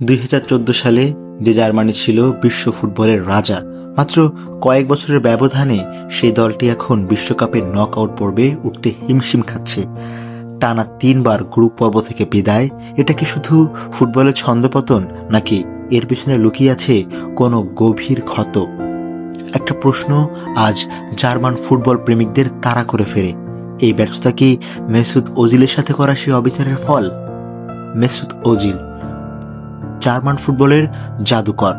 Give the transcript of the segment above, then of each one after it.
2014 সালে যে জার্মানি ছিল বিশ্ব ফুটবলের রাজা, মাত্র কয়েক বছরের ব্যবধানে সেই দলটি এখন বিশ্বকাপের নকআউট পর্বে উঠতে হিমশিম খাচ্ছে। টানা 3 বার গ্রুপ পর্ব থেকে বিদায়। এটা কি শুধু ফুটবলের ছন্দপতন, নাকি এর পিছনে লুকিয়ে আছে কোনো গভীর ক্ষত? একটা প্রশ্ন আজ জার্মান ফুটবল প্রেমিকদের তাড়া করে ফেরে। এই ব্যর্থতা কি মেসুত ওজিলের সাথে করা সেই অবিচারের ফল? মেসুত ওজিল জার্মান ফুটবলের জাদুকর।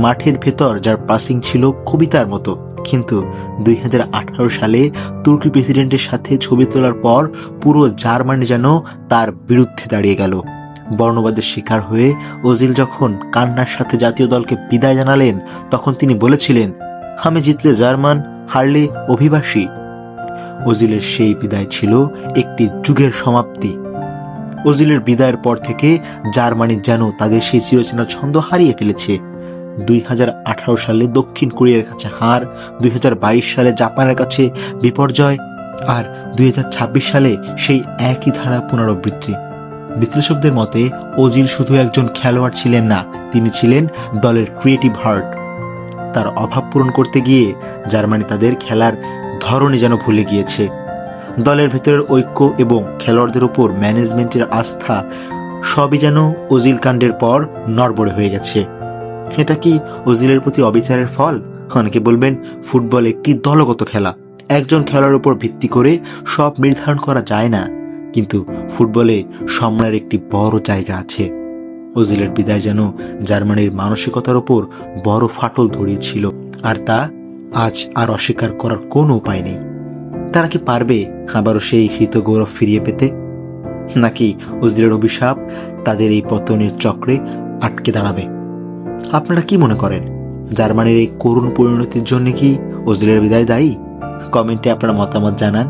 মাঠের ভেতর যার পাসিং ছিল কবিতার মতো, কিন্তু 2018 সালে তুর্কি প্রেসিডেন্টের সাথে ছবি তোলার পর পুরো জার্মানি যেন তার বিরুদ্ধে দাঁড়িয়ে গেল। বর্ণবাদের শিকার হয়ে ওজিল যখন কান্নার সাথে জাতীয় দলকে বিদায় জানালেন, তখন তিনি বলেছিলেন, আমি জিতলে জার্মান, হারলে অভিবাসী। ওজিলের সেই বিদায় ছিল একটি যুগের সমাপ্তি। ওজিলের বিদায়ের পর থেকে জার্মানি যেন তাদের সেই চিরচেনা ছন্দ হারিয়ে ফেলেছে। 2018 সালে দক্ষিণ কোরিয়ার কাছে হার, 2022 সালে জাপানের কাছে বিপর্যয়, আর 2026 সালে সেই একই ধারা পুনরাবৃত্তি। বিশ্লেষকদের মতে ওজিল শুধু একজন খেলোয়াড় ছিলেন না, তিনি ছিলেন দলের ক্রিয়েটিভ হার্ট। তার অভাব পূরণ করতে গিয়ে জার্মানি তাদের খেলার ধরনই যেন ভুলে গিয়েছে। দলের ভেতরের ঐক্য এবং খেলোয়াড়দের উপর ম্যানেজমেন্টের আস্থা সবই যেন ওজিল কাণ্ডের পর নড়বড়ে হয়ে গেছে। এটা কি ওজিলের প্রতি অবিচারের ফল? অনেকে বলবেন ফুটবল একটি দলগত খেলা, একজন খেলোয়াড়ের উপর ভিত্তি করে সব নির্ধারণ করা যায় না, কিন্তু ফুটবলে সম্মানের একটি বড় জায়গা আছে। ওজিলের বিদায় যেন জার্মানির মানসিকতার উপর বড় ফাটল ধরিয়েছিল, আর তা আজ আর অস্বীকার করার কোনো উপায় নেই। তারা কি পারবে আবারও সেই হিত গৌরব ফিরিয়ে পেতে, নাকি ওজিলের অভিশাপ তাদের এই পতনের চক্রে আটকে দাঁড়াবে? আপনারা কি মনে করেন, জার্মানির এই করুণ পরিণতির জন্য কি ওজিলের বিদায় দায়ী? কমেন্টে আপনার মতামত জানান।